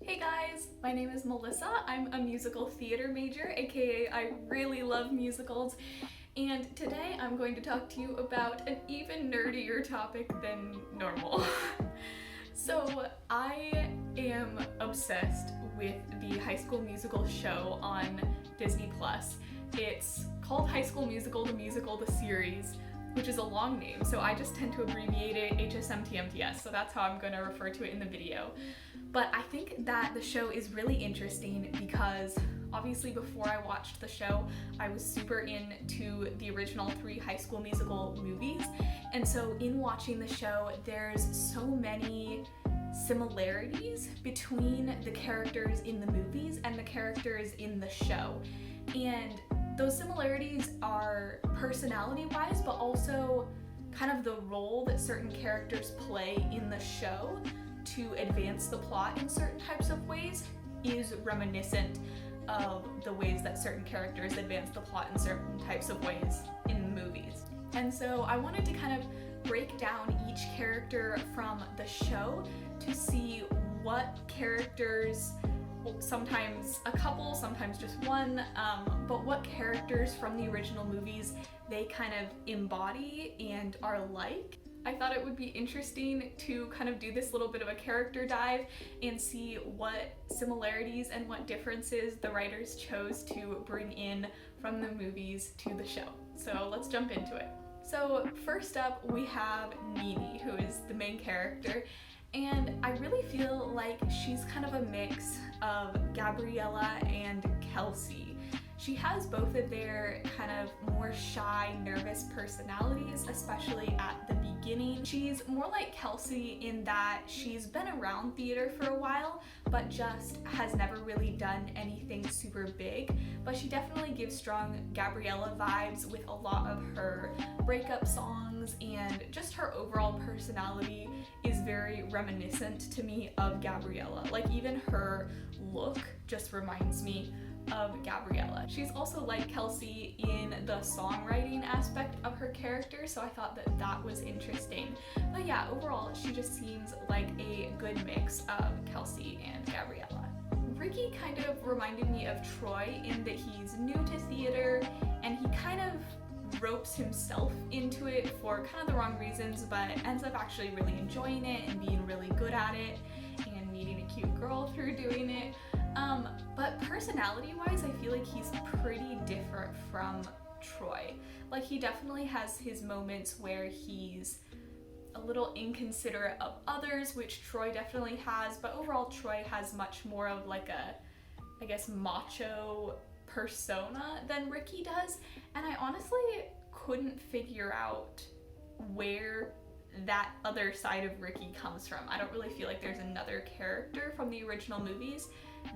Hey guys, my name is Melissa. I'm a musical theater major, aka I really love musicals, and today I'm going to talk to you about an even nerdier topic than normal. So I am obsessed with the High School Musical show on Disney+. It's called High School Musical, the Musical, the Series, which is a long name, so I just tend to abbreviate it HSMTMTS, so that's how I'm going to refer to it in the video. But I think that the show is really interesting because obviously before I watched the show, I was super into the original 3 High School Musical movies, and so in watching the show, there's so many similarities between the characters in the movies and the characters in the show. And those similarities are personality-wise, but also kind of the role that certain characters play in the show to advance the plot in certain types of ways is reminiscent of the ways that certain characters advance the plot in certain types of ways in the movies. And so I wanted to kind of break down each character from the show to see what characters, sometimes a couple, sometimes just one, but what characters from the original movies they kind of embody and are like. I thought it would be interesting to kind of do this little bit of a character dive and see what similarities and what differences the writers chose to bring in from the movies to the show. So let's jump into it. So first up we have Nini, who is the main character, and I really feel like she's kind of a mix of Gabriella and Kelsey. She has both of their kind of more shy, nervous personalities, especially at the beginning. She's more like Kelsey in that she's been around theater for a while, but just has never really done anything super big. But she definitely gives strong Gabriella vibes with a lot of her breakup songs, and just her overall personality is very reminiscent to me of Gabriella. Like even her look just reminds me of Gabriella. She's also like Kelsey in the songwriting aspect of her character, so I thought that that was interesting. But yeah, overall she just seems like a good mix of Kelsey and Gabriella. Ricky kind of reminded me of Troy in that he's new to theater and he kind of ropes himself into it for kind of the wrong reasons, but ends up actually really enjoying it and being really good at it and meeting a cute girl through doing it. But personality-wise, I feel like he's pretty different from Troy. Like he definitely has his moments where he's a little inconsiderate of others, which Troy definitely has, but overall Troy has much more of like a, I guess, macho persona than Ricky does, and I honestly couldn't figure out where that other side of Ricky comes from. I don't really feel like there's another character from the original movies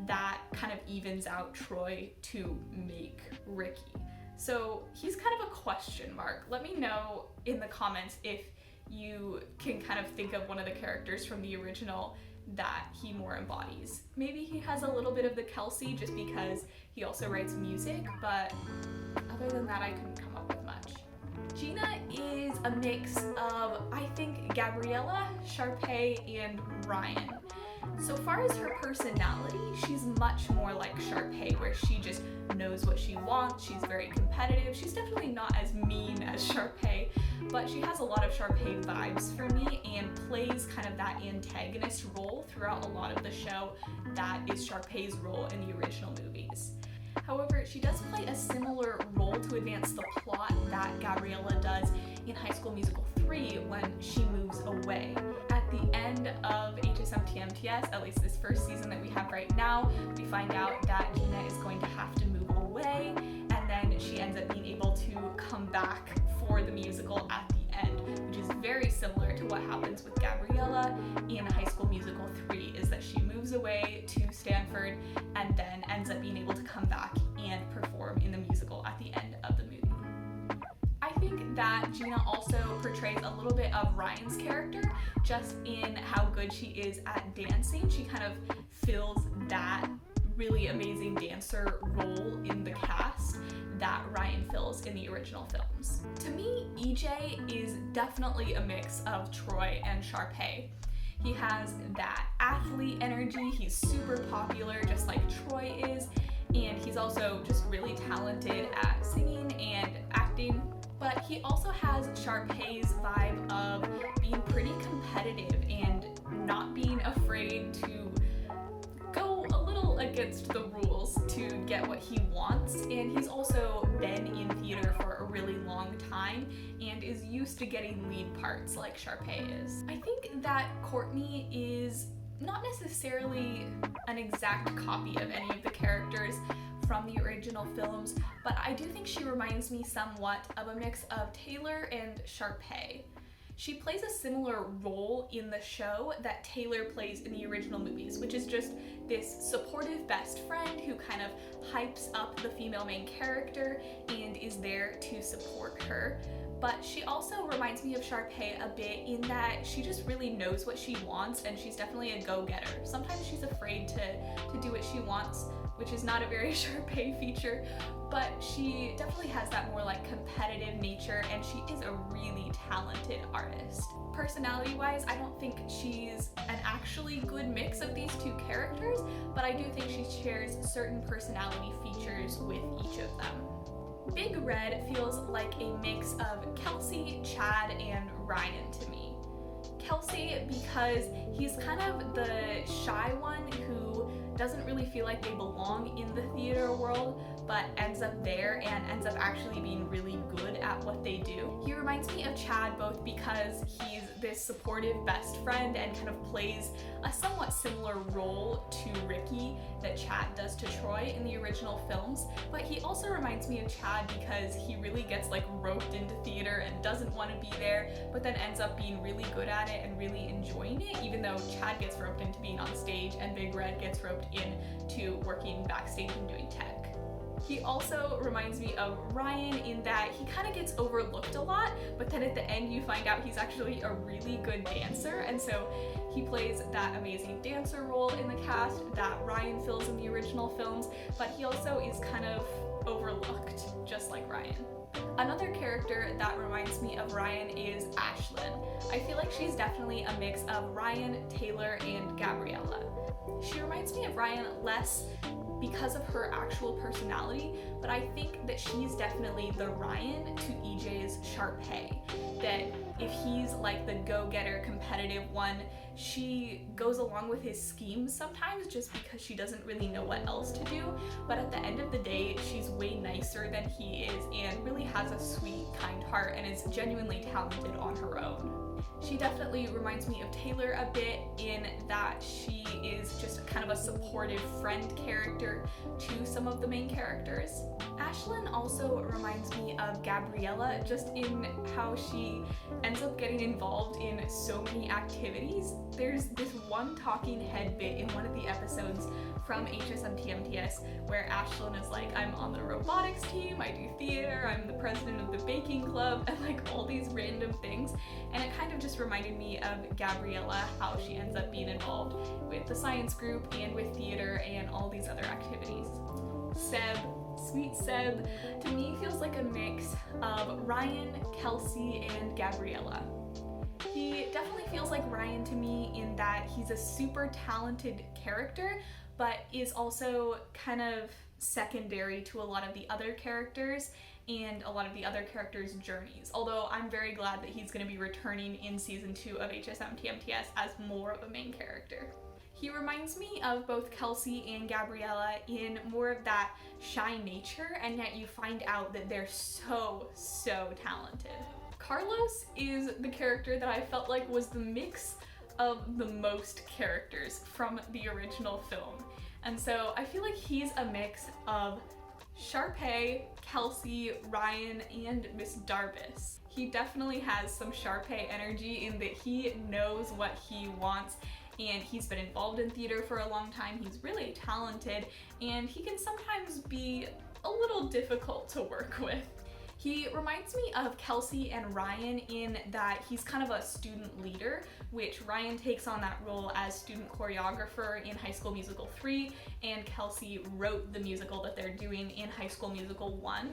that kind of evens out Troy to make Ricky. So he's kind of a question mark. Let me know in the comments if you can kind of think of one of the characters from the original that he more embodies. Maybe he has a little bit of the Kelsey just because he also writes music, but other than that I couldn't come up with much. Gina is a mix of, I think, Gabriella, Sharpay, and Ryan. So far as her personality, she's much more like Sharpay, where she just knows what she wants, she's very competitive. She's definitely not as mean as Sharpay, but she has a lot of Sharpay vibes for me and plays kind of that antagonist role throughout a lot of the show that is Sharpay's role in the original movies. However, she does play a similar role to advance the plot that Gabriella does in High School Musical 3 when she moves away. At the end of HSMTMTS, at least this first season that we have right now, we find out that Gina is going to have to move away, and then she ends up being able to come back for the musical at the end, which is very similar to what happens with Gabriella in High School Musical 3, is that she moves away to Stanford and then ends up being able to come back and perform in the musical at the end of the movie. I think that Gina also portrays a little bit of Ryan's character just in how good she is at dancing. She kind of fills that really amazing dancer role in the cast that Ryan fills in the original films. To me, EJ is definitely a mix of Troy and Sharpay. He has that athlete energy. He's super popular, just like Troy is, and he's also just really talented at singing and acting. But he also has Sharpay's vibe of being pretty competitive and not being afraid to go a little against the rules to get what he wants. And he's also been in theater for a really long time and is used to getting lead parts like Sharpay is. I think that Courtney is not necessarily an exact copy of any of the characters from the original films, but I do think she reminds me somewhat of a mix of Taylor and Sharpay. She plays a similar role in the show that Taylor plays in the original movies, which is just this supportive best friend who kind of hypes up the female main character and is there to support her. But she also reminds me of Sharpay a bit in that she just really knows what she wants, and she's definitely a go-getter. Sometimes she's afraid to do what she wants, which is not a very Sharpay feature, but she definitely has that more like competitive nature, and she is a really talented artist. Personality-wise, I don't think she's an actually good mix of these two characters, but I do think she shares certain personality features with each of them. Big Red feels like a mix of Kelsey, Chad, and Ryan to me. Kelsey because he's kind of the shy one who doesn't really feel like they belong in the theater world, but ends up there and ends up actually being really good at what they do. He reminds me of Chad both because he's this supportive best friend and kind of plays a somewhat similar role to Ricky that Chad does to Troy in the original films, but he also reminds me of Chad because he really gets like roped into theater and doesn't want to be there, but then ends up being really good at it and really enjoying it, even though Chad gets roped into being on stage and Big Red gets roped into working backstage and doing tech. He also reminds me of Ryan in that he kind of gets overlooked a lot, but then at the end you find out he's actually a really good dancer, and so he plays that amazing dancer role in the cast that Ryan fills in the original films, but he also is kind of overlooked, just like Ryan. Another character that reminds me of Ryan is Ashlynn. I feel like she's definitely a mix of Ryan, Taylor, and Gabriella. She reminds me of Ryan less because of her actual personality, but I think that she's definitely the Ryan to EJ's Sharpay. That if he's like the go-getter competitive one, she goes along with his schemes sometimes just because she doesn't really know what else to do, but at the end of the day, she's way nicer than he is and really has a sweet, kind heart and is genuinely talented on her own. She definitely reminds me of Taylor a bit in that she is just kind of a supportive friend character to some of the main characters. Ashlynn also reminds me of Gabriella just in how she ends up getting involved in so many activities. There's this one talking head bit in one of the episodes from HSMTMTS where Ashlynn is like, I'm on the robotics team, I do theater, I'm the president of the baking club, and like all these random things, and it kind of just reminded me of Gabriella, how she ends up being involved with the science group and with theater and all these other activities. Seb, sweet Seb, to me feels like a mix of Ryan, Kelsey, and Gabriella. He definitely feels like Ryan to me in that he's a super talented character, but is also kind of secondary to a lot of the other characters and a lot of the other characters' journeys. Although I'm very glad that he's going to be returning in season 2 of HSMTMTS as more of a main character. He reminds me of both Kelsey and Gabriella in more of that shy nature, and yet you find out that they're so talented. Carlos is the character that I felt like was the mix of the most characters from the original film. And so I feel like he's a mix of Sharpay, Kelsey, Ryan, and Miss Darvis. He definitely has some Sharpay energy in that he knows what he wants, and he's been involved in theater for a long time. He's really talented, and he can sometimes be a little difficult to work with. He reminds me of Kelsey and Ryan in that he's kind of a student leader, which Ryan takes on that role as student choreographer in High School Musical 3, and Kelsey wrote the musical that they're doing in High School Musical 1.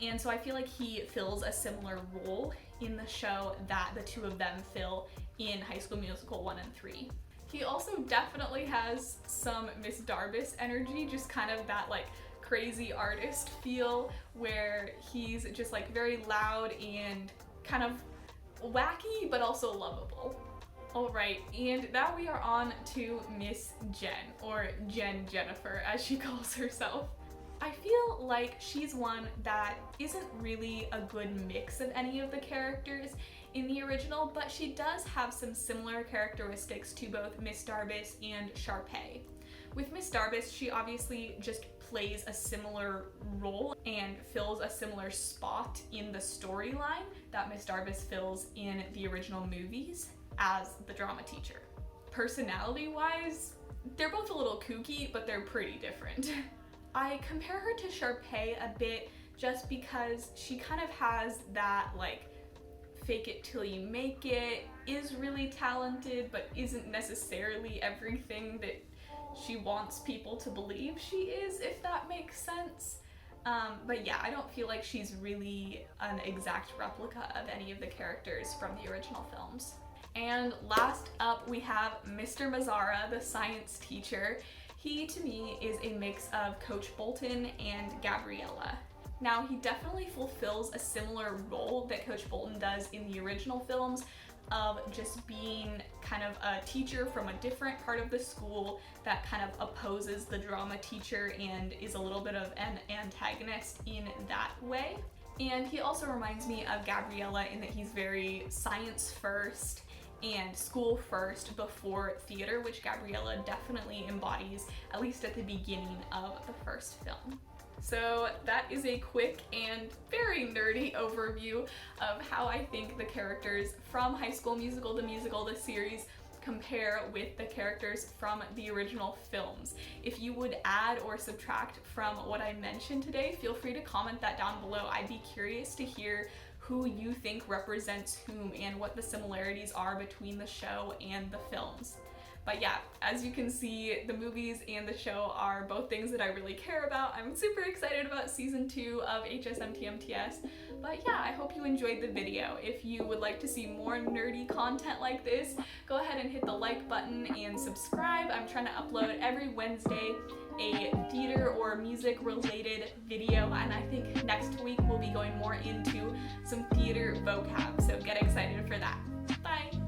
And so I feel like he fills a similar role in the show that the two of them fill in High School Musical 1 and 3. He also definitely has some Miss Darbus energy, just kind of that like crazy artist feel where he's just like very loud and kind of wacky but also lovable. Alright, and now we are on to Miss Jen, or Jennifer as she calls herself. I feel like she's one that isn't really a good mix of any of the characters in the original, but she does have some similar characteristics to both Miss Darbus and Sharpay. With Miss Darbus, she obviously just plays a similar role and fills a similar spot in the storyline that Miss Darbus fills in the original movies as the drama teacher. Personality-wise, they're both a little kooky, but they're pretty different. I compare her to Sharpay a bit just because she kind of has that like fake it till you make it, is really talented but isn't necessarily everything that she wants people to believe she is, if that makes sense. But yeah, I don't feel like she's really an exact replica of any of the characters from the original films. And last up we have Mr. Mazzara, the science teacher. He, to me, is a mix of Coach Bolton and Gabriella. Now, he definitely fulfills a similar role that Coach Bolton does in the original films of just being kind of a teacher from a different part of the school that kind of opposes the drama teacher and is a little bit of an antagonist in that way. And he also reminds me of Gabriella in that he's very science first and school first before theater, which Gabriella definitely embodies, at least at the beginning of the first film. So that is a quick and very nerdy overview of how I think the characters from High School Musical, the series, compare with the characters from the original films. If you would add or subtract from what I mentioned today, feel free to comment that down below. I'd be curious to hear who you think represents whom and what the similarities are between the show and the films. But yeah, as you can see, the movies and the show are both things that I really care about. I'm super excited about season 2 of HSMTMTS. But yeah, I hope you enjoyed the video. If you would like to see more nerdy content like this, go ahead and hit the like button and subscribe. I'm trying to upload every Wednesday a theater or music related video, and I think next week we'll be going more into some theater vocab, so get excited for that. Bye!